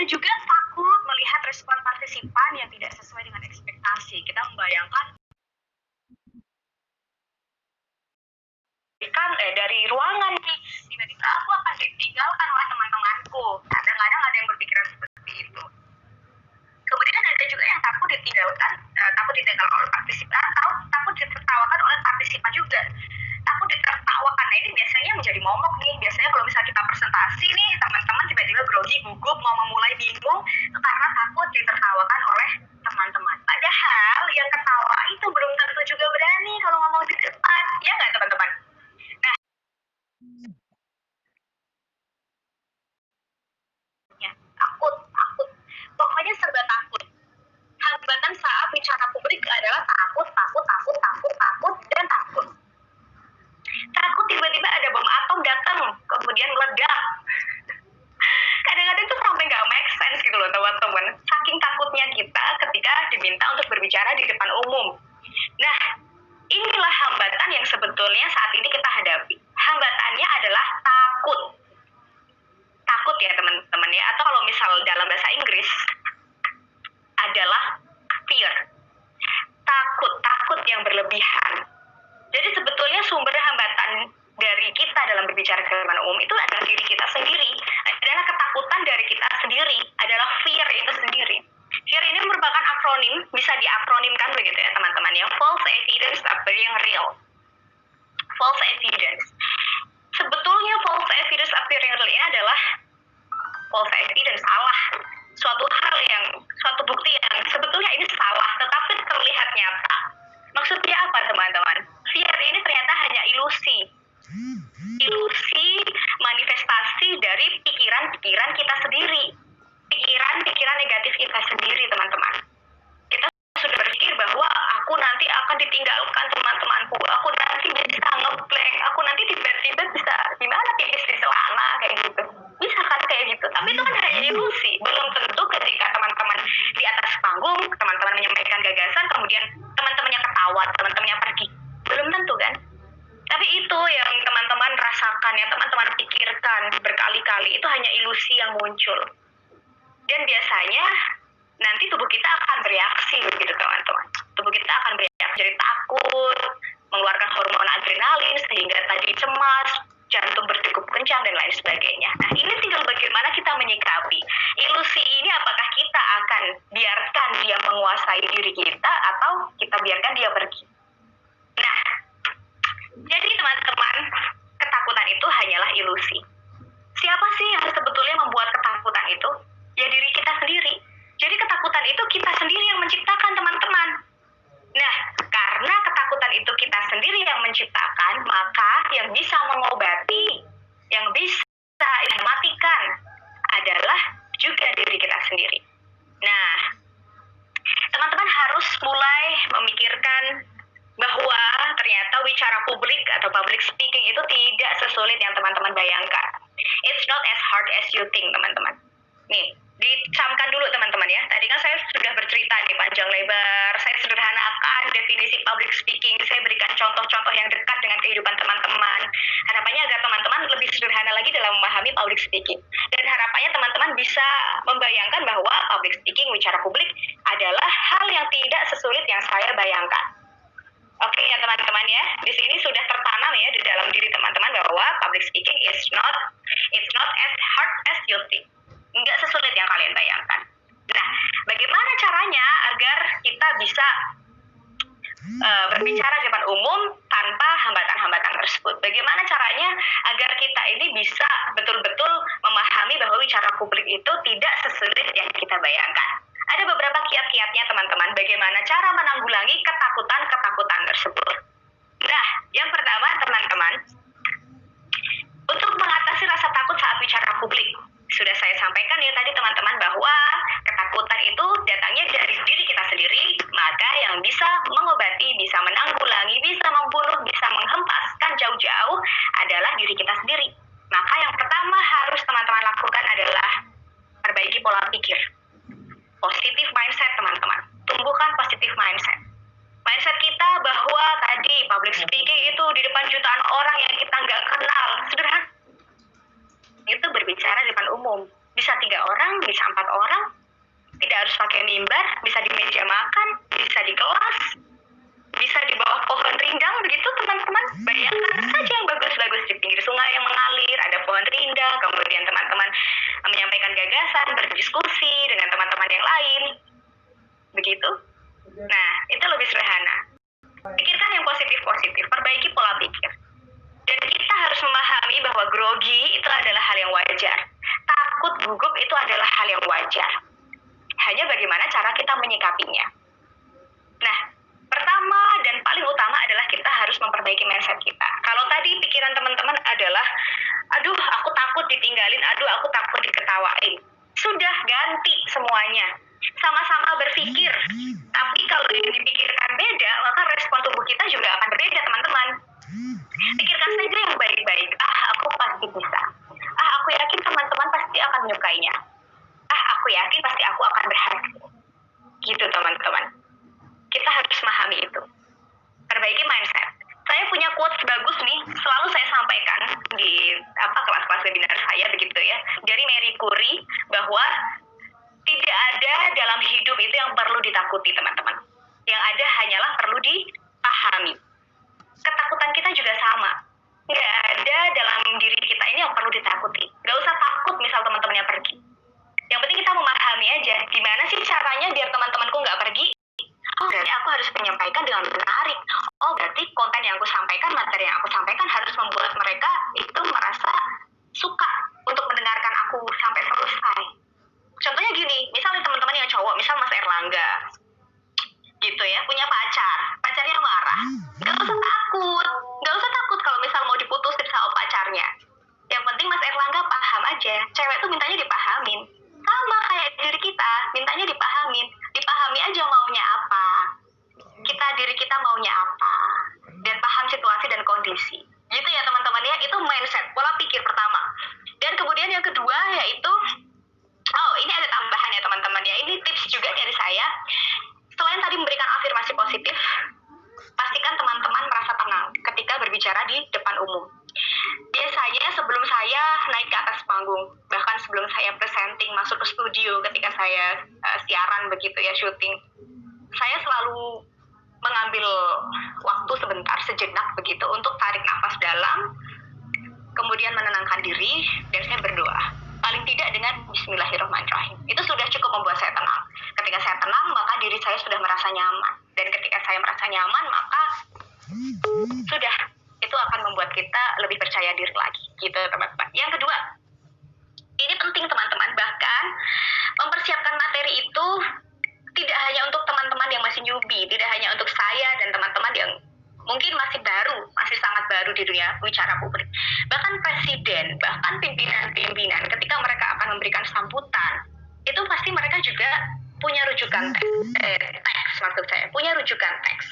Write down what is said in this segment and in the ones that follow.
juga takut melihat respon partisipan yang tidak sesuai dengan ekspektasi. Kita membayangkan dari ruangan nih, tiba-tiba aku akan ditinggalkan oleh teman-temanku. Kadang-kadang ada yang berpikiran seperti itu. Kemudian ada juga yang takut ditinggalkan, takut ditinggalkan oleh partisipan, atau takut ditertawakan oleh partisipan juga. Takut ditertawakan, nah ini biasanya menjadi momok nih. Biasanya kalau misalnya kita presentasi nih, teman-teman tiba-tiba grogi, gugup, mau memulai bingung, karena takut ditertawakan oleh teman-teman. Padahal yang ketawa itu belum tentu juga berani kalau ngomong di depan, ya nggak teman-teman? Nah, ya, takut, pokoknya serba takut. Hambatan saat bicara publik adalah takut, dan takut. Takut tiba-tiba ada bom atom datang, kemudian meledak. Kadang-kadang itu sampai nggak make sense gitu loh teman-teman. Saking takutnya kita ketika diminta untuk berbicara di depan umum. Nah, inilah hambatan yang sebetulnya saat ini kita hadapi. Hambatannya adalah takut. Takut ya teman-teman ya. Atau kalau misal dalam bahasa Inggris adalah fear. Takut yang berlebihan. Jadi sebetulnya sumber hambatan dari kita dalam berbicara ke depan umum itu adalah diri kita sendiri, adalah ketakutan dari kita sendiri, adalah fear itu sendiri. Fear ini merupakan akronim, bisa diakronimkan begitu ya teman-teman ya, false evidence appearing real. False evidence. Sebetulnya false evidence appearing real ini adalah false evidence, salah. Suatu bukti yang sebetulnya ini salah, tetapi terlihat nyata. Maksudnya apa teman-teman? Fear ini ternyata hanya ilusi manifestasi dari pikiran-pikiran kita sendiri, pikiran negatif kita sendiri teman-teman. Kita sudah berpikir bahwa aku nanti akan ditinggalkan teman-temanku, aku nanti bisa ngeblank, aku nanti tiba-tiba bisa gimana pipis di celana kayak gitu, bisa kan kayak gitu. Tapi itu kan hanya ilusi. Belum tentu ketika teman-teman di atas panggung, teman-teman menyampaikan gagasan, kemudian teman-temannya ketawa, teman-temannya pergi, belum tentu kan. Tapi itu yang teman-teman rasakan, yang teman-teman pikirkan berkali-kali, itu hanya ilusi yang muncul. Dan biasanya nanti tubuh kita akan bereaksi begitu teman-teman. Tubuh kita akan bereaksi jadi takut, mengeluarkan hormon adrenalin sehingga tadi cemas, jantung berdegup kencang dan lain sebagainya. Nah, ini tinggal bagaimana kita menyikapi ilusi ini. Apakah kita akan biarkan dia menguasai diri kita atau kita biarkan dia pergi? Nah, jadi teman-teman, ketakutan itu hanyalah ilusi. Siapa sih yang sebetulnya membuat ketakutan itu? Ya diri kita sendiri. Jadi ketakutan itu kita sendiri yang menciptakan teman-teman. Nah, karena ketakutan itu kita sendiri yang menciptakan, maka yang bisa mengobati, yang bisa mematikan adalah juga diri kita sendiri. Nah, teman-teman harus mulai memikirkan bahwa ternyata bicara publik atau public speaking itu tidak sesulit yang teman-teman bayangkan. It's not as hard as you think, teman-teman. Nih, dicamkan dulu teman-teman ya. Tadi kan saya sudah bercerita nih panjang lebar, saya sederhanakan definisi public speaking, saya berikan contoh-contoh yang dekat dengan kehidupan teman-teman. Harapannya agar teman-teman lebih sederhana lagi dalam memahami public speaking. Dan harapannya teman-teman bisa membayangkan bahwa public speaking, bicara publik adalah hal yang tidak sesulit yang saya bayangkan. Oke ya teman-teman ya, di sini sudah tertanam ya di dalam diri teman-teman bahwa public speaking it's not as hard as you think. Nggak sesulit yang kalian bayangkan. Nah, bagaimana caranya agar kita bisa berbicara di depan umum tanpa hambatan-hambatan tersebut? Bagaimana caranya agar kita ini bisa betul-betul memahami bahwa bicara publik itu tidak sesulit yang kita bayangkan? Ada beberapa kiat-kiatnya teman-teman, bagaimana cara menanggulangi ketakutan tersebut. Nah, yang pertama teman-teman, untuk mengatasi rasa takut saat bicara publik, sudah saya sampaikan ya tadi teman-teman bahwa ketakutan itu datangnya dari diri kita sendiri, maka yang bisa mengobati, bisa menanggulangi, bisa membunuh, bisa menghempaskan jauh-jauh adalah diri kita sendiri. Maka yang pertama harus teman-teman lakukan adalah perbaiki pola pikir. Positive mindset teman-teman, tumbuhkan positive mindset. Mindset kita bahwa tadi public speaking itu di depan jutaan orang yang kita nggak kenal, sederhana. Itu berbicara di depan umum. bisa 3 orang, bisa 4 orang, tidak harus pakai mimbar, bisa di meja makan, bisa di kelas, bisa di bawah pohon rindang begitu teman-teman. Bayangkan saja yang bagus-bagus di pinggir sungai yang mengalir, ada pohon rindang, kemudian teman-teman menyampaikan gagasan, berdiskusi dengan teman-teman yang lain. Begitu. Nah, itu lebih sederhana. Pikirkan yang positif-positif, perbaiki pola pikir. Dan kita harus memahami bahwa grogi itu adalah hal yang wajar. Takut, gugup itu adalah hal yang wajar. Hanya bagaimana cara kita menyikapinya. Nah, pertama dan paling utama adalah kita harus memperbaiki mindset kita. Kalau tadi pikiran teman-teman adalah, aduh aku takut ditinggalin, aduh aku takut diketawain. Sudah, ganti semuanya. Sama-sama berpikir. Tapi kalau yang dipikirkan beda, maka respon tubuh kita juga akan berbeda, teman-teman. Pikirkan saja yang baik-baik. Aku pasti bisa. Aku yakin teman-teman pasti akan menyukainya. Aku yakin pasti aku akan berhasil. Gitu, teman-teman. Kita harus memahami itu. Perbaiki mindset. Saya punya quotes bagus nih, selalu saya sampaikan di kelas-kelas webinar saya begitu ya, dari Marie Curie, bahwa tidak ada dalam hidup itu yang perlu ditakuti, teman-teman. Yang ada hanyalah perlu dipahami. Ketakutan kita juga sama. Nggak ada dalam diri kita ini yang perlu ditakuti. Nggak usah takut misal teman-temannya pergi. Yang penting kita memahami aja, gimana sih caranya biar teman-temanku nggak pergi. Berarti aku harus menyampaikan dengan menarik. Berarti konten yang aku sampaikan, materi yang aku sampaikan harus membuat mereka itu merasa suka untuk mendengarkan aku sampai selesai. Contohnya gini, misalnya teman-teman yang cowok, misal Mas Erlangga, gitu ya, punya pacarnya marah. Gak usah takut kalau misal mau diputusin sama pacarnya. Yang penting Mas Erlangga paham aja, cewek tuh mintanya dipahamin. Sama kayak diri kita, mintanya dipahamin. Dipahami aja maunya apa. Diri kita maunya apa. Dan paham situasi dan kondisi. Gitu ya teman-teman ya, itu mindset, pola pikir pertama. Dan kemudian yang kedua yaitu, ini ada tambahan ya teman-teman ya, ini tips juga dari saya. Selain tadi memberikan afirmasi positif, pastikan teman-teman merasa tenang ketika berbicara di depan umum. Biasanya sebelum saya naik ke atas panggung, bahkan sebelum saya presenting masuk ke studio ketika saya siaran begitu ya, syuting, saya selalu mengambil waktu sebentar, sejenak begitu, untuk tarik nafas dalam, kemudian menenangkan diri, dan saya berdoa. Paling tidak dengan Bismillahirrahmanirrahim. Itu sudah cukup membuat saya tenang. Ketika saya tenang, maka diri saya sudah merasa nyaman. Dan ketika saya merasa nyaman, maka sudah, itu akan membuat kita lebih percaya diri lagi. Gitu teman-teman. Yang kedua, ini penting teman-teman. Bahkan mempersiapkan materi itu tidak hanya untuk teman-teman yang masih newbie, tidak hanya untuk saya dan teman-teman yang mungkin masih sangat baru di dunia bicara publik. Bahkan presiden, bahkan pimpinan-pimpinan ketika mereka akan memberikan sambutan, itu pasti mereka juga punya rujukan teks, maksud saya, punya rujukan teks.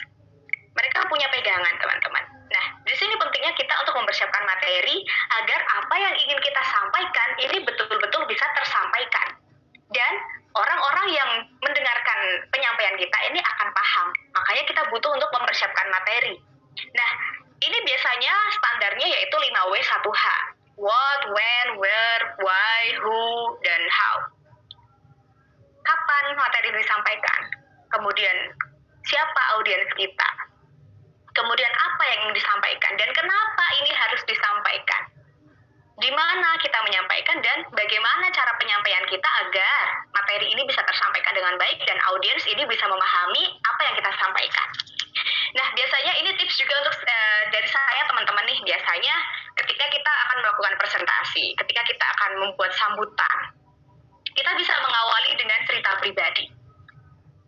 Mereka punya pegangan, teman-teman. Nah, di sini pentingnya kita untuk mempersiapkan materi agar apa yang ingin kita sampaikan ini betul-betul bisa tersampaikan. Dan orang-orang yang mendengarkan penyampaian kita ini akan paham. Makanya kita butuh untuk mempersiapkan materi. Nah, ini biasanya standarnya yaitu 5W 1H. What, when, where, why, who, dan how. Kapan materi disampaikan? Kemudian, siapa audiens kita? Kemudian, apa yang ingin disampaikan? Dan kenapa ini harus disampaikan? Di mana kita menyampaikan dan bagaimana cara penyampaian kita agar materi ini bisa tersampaikan dengan baik dan audiens ini bisa memahami apa yang kita sampaikan. Nah, biasanya ini tips juga untuk dari saya teman-teman nih. Biasanya ketika kita akan melakukan presentasi, ketika kita akan membuat sambutan, kita bisa mengawali dengan cerita pribadi.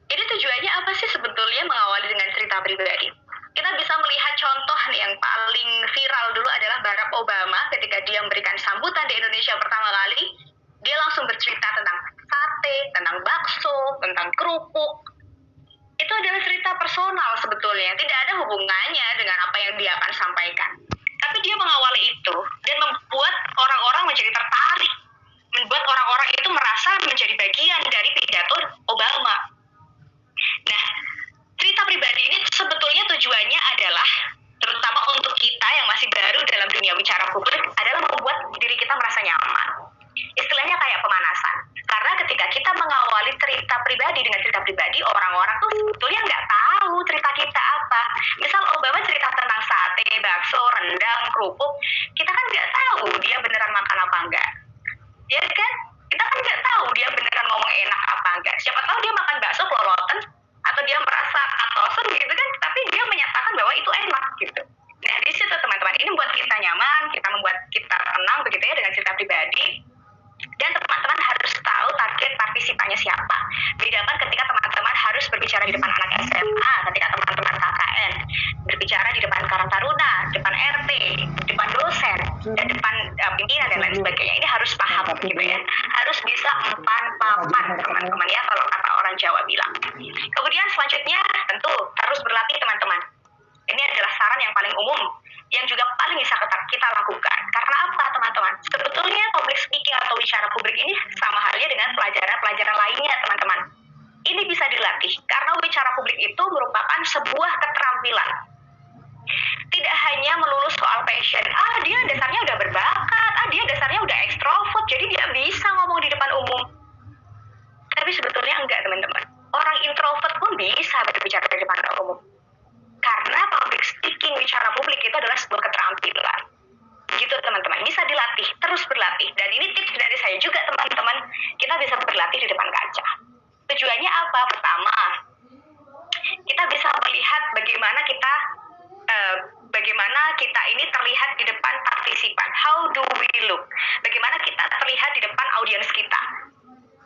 Ini tujuannya apa sih sebetulnya mengawali dengan cerita pribadi? Kita bisa melihat contoh nih yang paling viral dulu adalah Barack Obama ketika dia memberikan sambutan di Indonesia pertama kali. Dia langsung bercerita tentang sate, tentang bakso, tentang kerupuk. Itu adalah cerita personal sebetulnya, tidak ada hubungannya dengan apa yang dia akan sampaikan. Tapi dia mengawali itu dan membuat orang-orang menjadi tertarik, membuat orang-orang itu merasa menjadi bagian dari pidato Obama. Nah, cerita pribadi ini sebetulnya tujuannya adalah, terutama untuk kita yang masih baru dalam dunia bicara publik, adalah membuat diri kita merasa nyaman. Istilahnya kayak pemanasan. kerupuk, kita kan nggak tahu dia beneran makan apa enggak, ya kan? Kita kan nggak tahu dia beneran ngomong enak apa enggak. Siapa tahu dia makan bakso keloloten atau dia merasa katosen gitu kan, tapi dia menyatakan bahwa itu enak gitu. Nah di situ teman-teman, ini membuat kita nyaman, kita membuat kita tenang begitu ya dengan cerita pribadi. Dan teman-teman harus tahu target partisipannya siapa. Bedakan ketika teman-teman harus berbicara di depan anak SMA, ketika teman-teman KKN, berbicara di depan Karang Taruna, depan RT, depan dosen, dan depan pimpinan dan lain sebagainya. Ini harus paham gitu ya. Harus bisa empan papan teman-teman ya, kalau kata orang Jawa bilang. Kemudian selanjutnya tentu harus berlatih teman-teman. Ini adalah saran yang paling umum, yang juga paling bisa kita lakukan. Karena apa teman-teman? Sebetulnya public speaking atau bicara publik ini sama halnya dengan pelajaran-pelajaran lainnya teman-teman. Ini bisa dilatih, karena bicara publik itu merupakan sebuah keterampilan. Tidak hanya melulu soal passion, dia dasarnya udah berbakat, dia dasarnya udah ekstrovert, jadi dia bisa ngomong di depan umum. Tapi sebetulnya enggak teman-teman. Orang introvert pun bisa berbicara di depan umum. Karena public speaking, bicara publik itu adalah sebuah keterampilan. Gitu teman-teman, bisa dilatih, terus berlatih. Dan ini tips dari saya juga teman-teman, kita bisa berlatih di depan kaca. Tujuannya apa? Pertama, kita bisa melihat bagaimana kita ini terlihat di depan partisipan. How do we look? Bagaimana kita terlihat di depan audiens kita.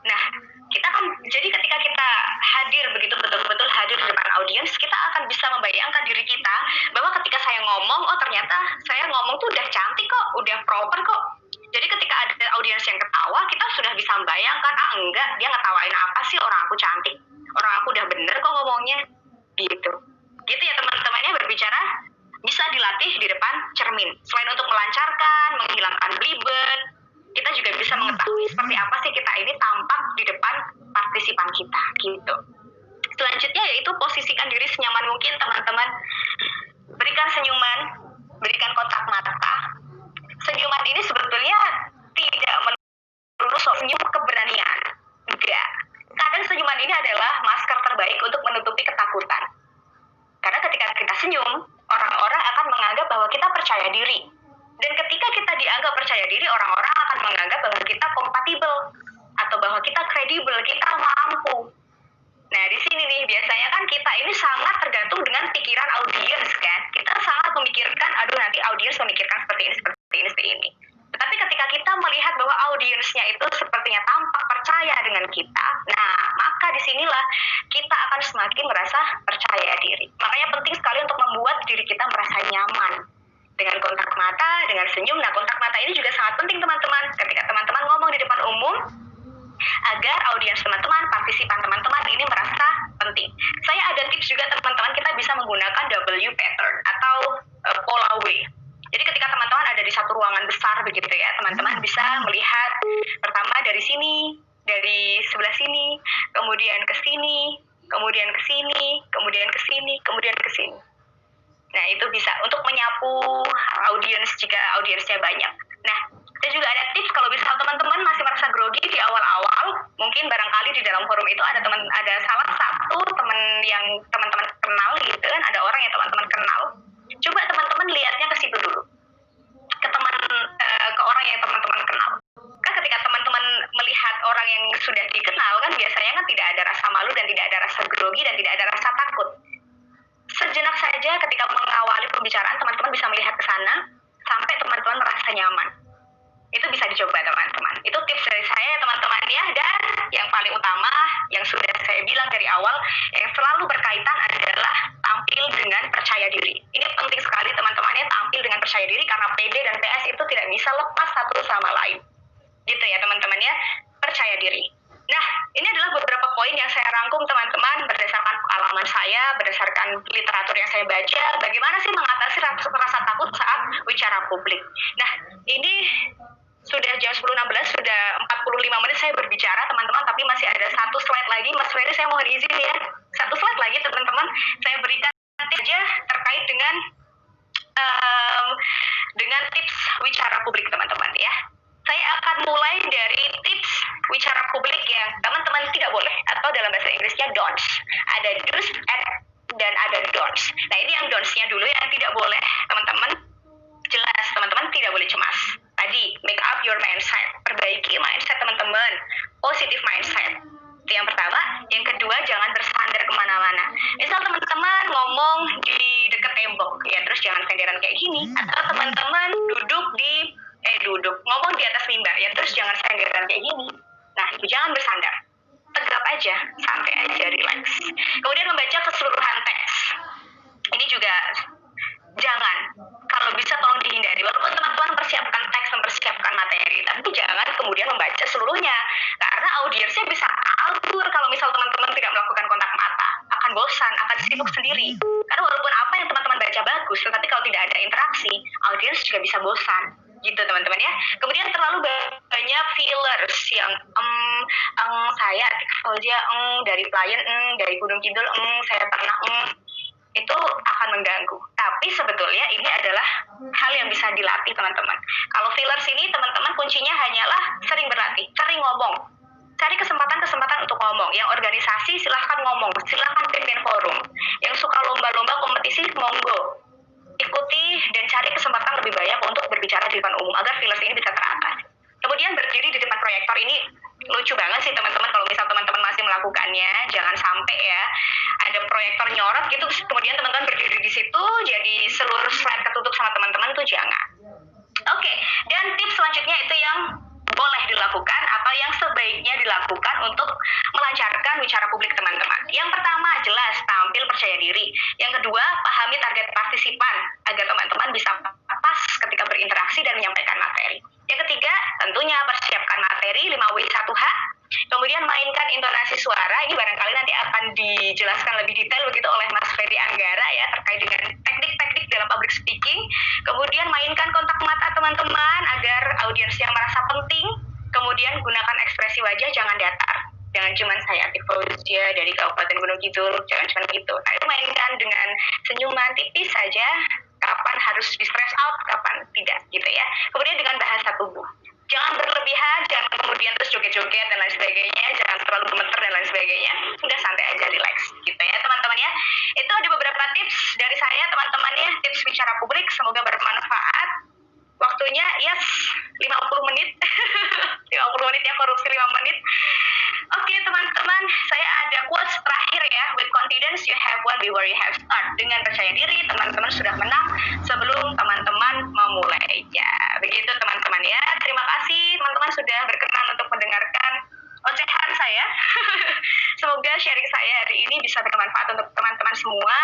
Nah, kita kan jadi ketika kita hadir begitu betul-betul hadir di depan audiens, kita akan bisa membayangkan diri kita bahwa ketika saya ngomong, ternyata saya ngomong tuh udah cantik kok, udah proper kok. Jadi ketika ada audiens yang ketawa, kita sudah bisa membayangkan, enggak, dia ngetawain apa sih, orang aku cantik, orang aku udah bener kok ngomongnya, gitu. Gitu ya teman-temannya, berbicara bisa dilatih di depan cermin. Selain untuk melancarkan, menghilangkan belibet, kita juga bisa mengetahui seperti apa sih kita ini tampak di depan partisipan kita, gitu. Selanjutnya yaitu posisikan diri senyaman mungkin teman-teman. Berikan senyuman, berikan kontak mata. Senyuman ini sebetulnya tidak melulu senyum keberanian. Enggak. Kadang senyuman ini adalah masker terbaik untuk menutupi ketakutan. Karena ketika kita senyum, orang-orang akan menganggap bahwa kita percaya diri. Dan ketika kita dianggap percaya diri, orang-orang akan menganggap bahwa kita kompatibel atau bahwa kita kredibel, kita mampu. Nah, di sini nih biasanya kan kita ini sangat tergantung dengan pikiran audiens kan. Kita sangat memikirkan, nanti audiens memikirkan seperti ini. Tetapi ketika kita melihat bahwa audiensnya itu sepertinya tampak percaya dengan kita, nah maka disinilah kita akan semakin merasa percaya diri. Makanya penting sekali untuk membuat diri kita merasa nyaman. Dengan kontak mata, dengan senyum. Nah, kontak mata ini juga sangat penting teman-teman. Ketika teman-teman ngomong di depan umum, agar audiens teman-teman, partisipan teman-teman ini merasa penting. Saya ada tips juga teman-teman, kita bisa menggunakan W pattern atau pola W. Jadi ketika teman-teman ada di satu ruangan besar begitu ya, teman-teman bisa melihat pertama dari sini, dari sebelah sini, kemudian ke sini, kemudian ke sini, kemudian ke sini, kemudian ke sini. Nah, itu bisa untuk menyapu audiens jika audiensnya banyak. Nah, dan juga ada tips kalau misal teman-teman masih merasa grogi di awal-awal, mungkin barangkali di dalam forum itu ada salah satu teman yang teman-teman kenal gitu kan, ada orang yang teman-teman kenal. Coba teman-teman lihatnya ke situ dulu. Ke orang yang teman-teman kenal. Kan ketika teman-teman melihat orang yang sudah dikenal kan biasanya kan tidak ada rasa malu dan tidak ada rasa grogi dan tidak ada rasa takut. Sejenak saja ketika mengawali pembicaraan, teman-teman bisa melihat ke sana sampai teman-teman merasa nyaman. Itu bisa dicoba teman-teman. Itu tips dari saya teman-teman ya. Dan yang paling utama yang sudah saya bilang dari awal, yang selalu berkaitan adalah tampil dengan percaya diri. Ini penting sekali teman-teman ya, tampil dengan percaya diri, karena PD dan PS itu tidak bisa lepas satu sama lain. Gitu ya teman-teman ya, percaya diri. Nah, ini adalah beberapa poin yang saya rangkum teman-teman berdasarkan pengalaman saya, berdasarkan literatur yang saya baca, bagaimana sih mengatasi rasa takut saat bicara publik. Nah, ini sudah jam 10.16, sudah 45 menit saya berbicara teman-teman, tapi masih ada satu slide lagi. Mas Ferry, saya mohon izin ya, satu slide lagi teman-teman, saya berikan saja terkait dengan tips wicara publik teman-teman ya. Saya akan mulai dari tips wicara publik yang teman-teman tidak boleh, atau dalam bahasa Inggrisnya don'ts. Ada do's dan ada don'ts. Nah, ini yang don'ts-nya dulu yang tidak boleh teman-teman. jelas teman-teman tidak boleh cemas. Tadi, make up your mindset, perbaiki mindset teman-teman, positive mindset. Itu yang pertama. Yang kedua, jangan bersandar kemana-mana. Misal teman-teman ngomong di dekat tembok, ya terus jangan senderan kayak gini. Atau teman-teman ngomong di atas mimbar, ya terus jangan senderan kayak gini. Nah, itu jangan bersandar. Tegap aja, santai aja, relax. Kemudian membaca keseluruhan teks. Ini juga jangan, kalau bisa tolong dihindari. Walaupun teman-teman mempersiapkan teks, mempersiapkan materi, tapi jangan kemudian membaca seluruhnya, karena audiensnya bisa kabur kalau misal teman-teman tidak melakukan kontak mata. Akan bosan, akan sibuk sendiri. Karena walaupun apa yang teman-teman baca bagus, tetapi kalau tidak ada interaksi, audiens juga bisa bosan. Gitu teman-teman ya. Kemudian terlalu banyak fillers yang saya Fauzia dari klien dari Gunung Kidul saya pernah itu akan mengganggu. Tapi sebetulnya ini adalah hal yang bisa dilatih teman-teman. Kalau fillers ini teman-teman kuncinya hanyalah sering berlatih, sering ngomong. Cari kesempatan-kesempatan untuk ngomong. Yang organisasi silahkan ngomong, silahkan pimpin forum. Yang suka lomba-lomba kompetisi monggo. Ikuti dan cari kesempatan lebih banyak untuk berbicara di depan umum agar fillers ini bisa teratasi. Kemudian berdiri di depan proyektor ini lucu banget sih teman-teman, kalau misal teman-teman masih melakukannya, jangan sampai ya ada proyektor nyorot gitu kemudian teman-teman berdiri di situ jadi seluruh slide ketutup sama teman-teman, tuh jangan. Oke, dan tips selanjutnya itu yang boleh dilakukan atau yang sebaiknya dilakukan untuk melancarkan bicara publik teman-teman. Yang pertama, jelas tampil percaya diri. Yang kedua, pahami target partisipan agar teman-teman bisa pas ketika berinteraksi dan menyampaikan materi. Yang ketiga, tentunya persiapkan materi 5W1H. Kemudian mainkan intonasi suara. Ini barangkali nanti akan dijelaskan lebih detail begitu oleh Mas Ferry Anggara ya terkait dengan teknik-teknik dalam public speaking. Kemudian mainkan kontak mata teman-teman agar audiens yang merasa penting. Kemudian gunakan ekspresi wajah, jangan datar. Jangan cuma saya Atik Fauzia dari Kabupaten Gunung Kidul, jangan cuma gitu. Nah, itu mainkan dengan senyuman tipis saja, kapan harus di stress out, kapan tidak gitu ya. Kemudian dengan bahasa tubuh. Jangan berlebihan, jangan kemudian terus joget-joget dan lain sebagainya, jangan terlalu gemeter dan lain sebagainya. Udah santai aja, relax gitu ya teman-teman ya. Itu ada beberapa tips dari saya teman-teman ya, tips bicara publik, semoga bermanfaat. Waktunya yes 50 menit 50 menit ya, korupsi 5 menit. Oke teman-teman, saya ada quotes terakhir ya. With confidence you have won before you have start. Dengan percaya diri teman-teman sudah menang sebelum teman-teman memulai. Ya, begitu teman-teman ya. Terima kasih teman-teman sudah berkenan untuk mendengarkan ocehan saya. Semoga sharing saya hari ini bisa bermanfaat untuk teman-teman semua.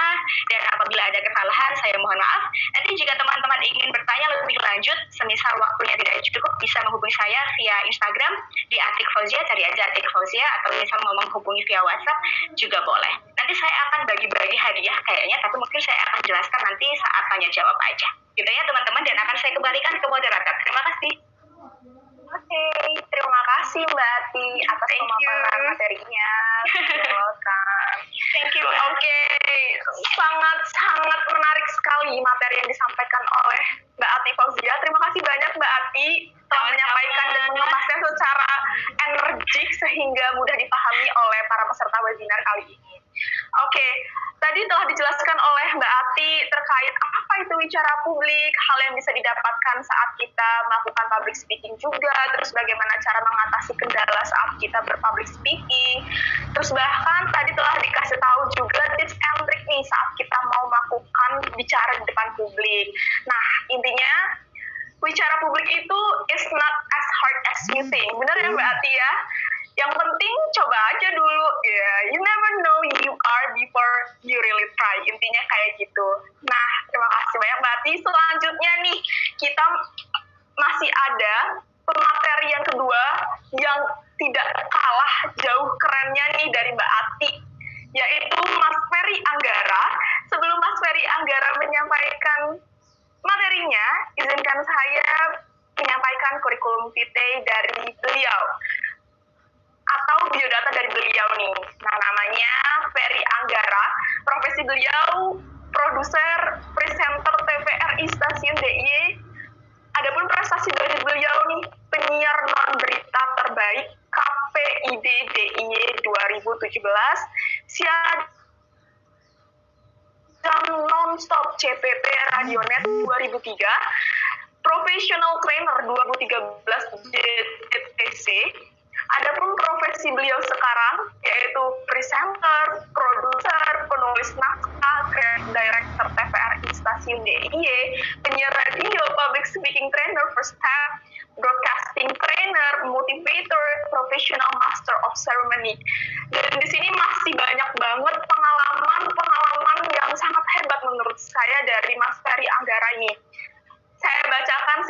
Dan apabila ada kesalahan, saya mohon maaf. Nanti jika teman-teman ingin bertanya lebih lanjut, semisal waktunya tidak cukup, bisa menghubungi saya via Instagram di Atik Fauzia, cari aja Atik Fauzia, atau misal mau menghubungi via WhatsApp juga boleh. Nanti saya akan bagi-bagi hadiah kayaknya, tapi mungkin saya akan jelaskan nanti saat tanya jawab aja. Gitu ya teman-teman, dan akan saya kembalikan ke moderator. Terima kasih. Oke, terima kasih Mbak Ati atas pemaparan materinya. Welcome. Thank you. Oke, sangat menarik sekali materi yang disampaikan oleh Mbak Ati Fauzia. Terima kasih banyak Mbak Ati telah menyampaikan dan mengemasnya secara energik sehingga mudah dipahami oleh para peserta webinar kali ini. Oke, tadi telah dijelaskan oleh Mbak Ati terkait apa itu bicara publik, hal yang bisa didapatkan saat kita melakukan public speaking juga, terus bagaimana cara mengatasi kendala saat kita berpublic speaking, terus bahkan tadi telah dikasih tahu juga tips and trick nih saat kita mau melakukan bicara di depan publik. Nah, intinya bicara publik itu is not as hard as you think. Benar ya Mbak Ati ya? Yang penting coba aja dulu, ya. You never know you are before you really try. Intinya kayak gitu. Nah, terima kasih banyak Mbak Ati. Selanjutnya nih, kita masih ada pemateri yang kedua yang tidak kalah jauh kerennya nih dari Mbak Ati, yaitu Mas Ferry Anggara. Sebelum Mas Ferry Anggara menyampaikan materinya, izinkan saya menyampaikan kurikulum vitae dari beliau atau biodata dari beliau nih. Nah, namanya Ferry Anggara. Profesi beliau produser, presenter TVRI stasiun DIY. Adapun prestasi dari beliau nih, penyiar non berita terbaik KPID DIY 2017, siaran non-stop CPP Radionet 2003, 2013 JTC. Adapun profesi beliau sekarang yaitu presenter, produser, penulis naskah, creative director TVRI Stasiun DIY, penyiar radio, public speaking trainer, first step, broadcasting trainer, motivator, professional master of ceremony. Dan di sini masih banyak banget pengalaman yang sangat hebat menurut saya dari Mas Ferry Anggara ini. Saya bacakan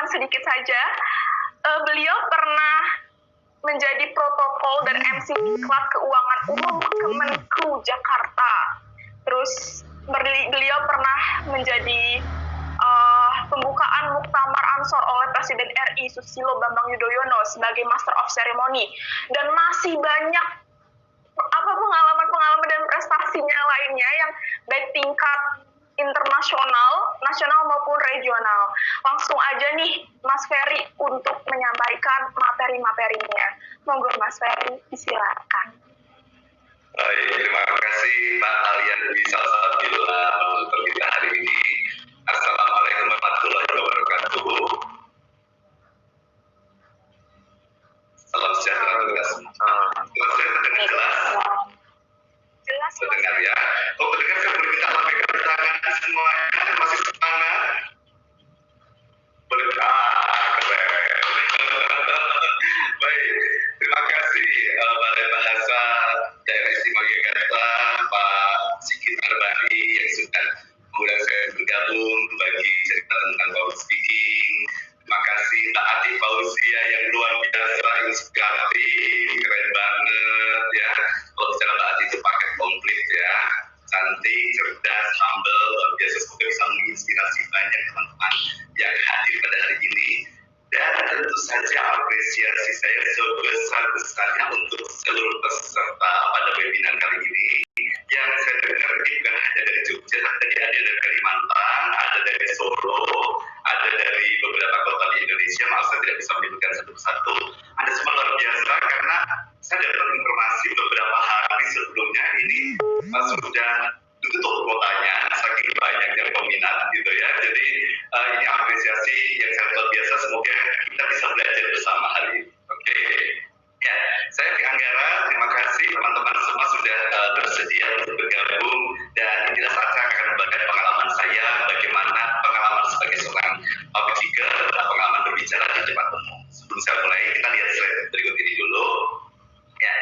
sedikit saja. Beliau pernah menjadi protokol dan MC Diklat Keuangan Umum Kemenku Jakarta. Terus beliau pernah menjadi pembukaan Muktamar Ansor oleh Presiden RI Susilo Bambang Yudhoyono sebagai Master of Ceremony, dan masih banyak pengalaman dan prestasinya lainnya yang baik tingkat internasional, nasional maupun regional. Langsung aja nih Mas Ferry untuk menyampaikan materi-materinya. Monggo Mas Ferry, disilakan. Baik, terima kasih Mbak Alian bisa Sabila untuk kita hari ini. Assalamualaikum warahmatullahi wabarakatuh. Salam sejahtera untuk semua. Saya terdengar jelas? Jelas, Terdengar ya. Oh, terdengar, saya boleh minta lambaikan tangan semuanya, masih semangat. Boleh, keren. Baik, terima kasih Balai Bahasa Daerah Istimewa Yogyakarta, Pak Sigit Arbani yang sudah mengundang saya bergabung bagi cerita tentang public speaking. Terima kasih Mbak Ati Fauzia yang luar biasa inspiratif, keren banget ya. Kalau bicara Mbak Ati itu paket komplit ya, cantik, cerdas, humble, luar biasa. Semoga bisa menginspirasi banyak teman-teman yang hadir pada hari ini. Dan tentu saja apresiasi saya sebesar-besarnya untuk seluruh peserta pada webinar kali ini. Yang saya dengar ini bukan hanya dari Jogja, tadi ada dari Kalimantan, ada dari Solo, ada dari beberapa kota di Indonesia. Maaf saya tidak bisa menyebutkan satu persatu. Ada semua luar biasa karena saya dapat informasi beberapa hari sebelumnya ini sudah tutup kuotanya, saking banyaknya peminat gitu ya. Jadi ini apresiasi yang sangat luar biasa. Semoga kita bisa belajar bersama hari ini. Oke. Ya, saya Ferry Anggara, terima kasih teman-teman semua sudah bersedia untuk bergabung, dan inilah saat saya akan membagikan pengalaman saya, bagaimana pengalaman sebagai seorang public figure, pengalaman berbicara di depan umum. Sebelum saya mulai, kita lihat slide berikut ini dulu. Ya,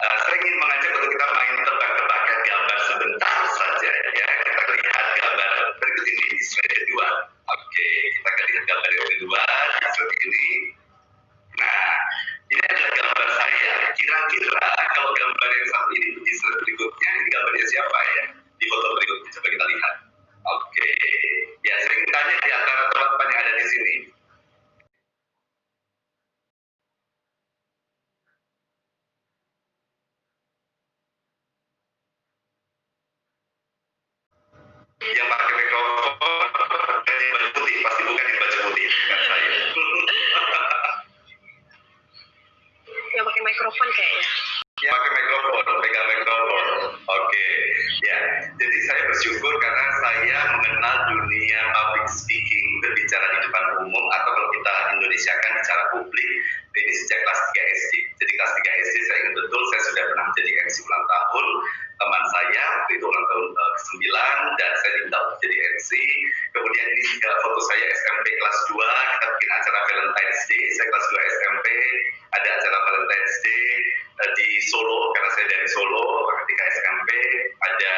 saya ingin mengajak untuk kita main tebak-tebakan gambar sebentar saja ya. Kita lihat gambar berikut ini di slide kedua. Oke, kita akan lihat gambar yang kedua di slide ini. Nah, ini adalah gambar saya. Kira-kira kalau gambar yang satu ini di slide berikutnya, ini gambarnya siapa ya? Di foto berikutnya, coba kita lihat. Oke, ya saya ingin tanya di antara teman-teman yang ada di sini. Yang pakai mikrofon dan yang baju putih, pasti bukan yang baju putih, bukan saya. Yang pakai mikrofon kayaknya. Yang pakai mikrofon, pegang mikrofon. Oke, ya. Jadi saya bersyukur karena saya mengenal dunia public speaking, berbicara di depan umum, atau kalau kita Indonesiakan bicara publik, ini sejak kelas 3 SD. Jadi kelas 3 SD saya ingat betul, saya sudah pernah menjadi MC ulang tahun teman saya, waktu itu ulang tahun ke-9, dan saya diminta untuk jadi MC. Kemudian ini foto saya SMP kelas 2, kita bikin acara Valentine's Day, saya kelas 2 SMP, ada acara Valentine's Day di Solo, karena saya dari Solo ketika SMP, ada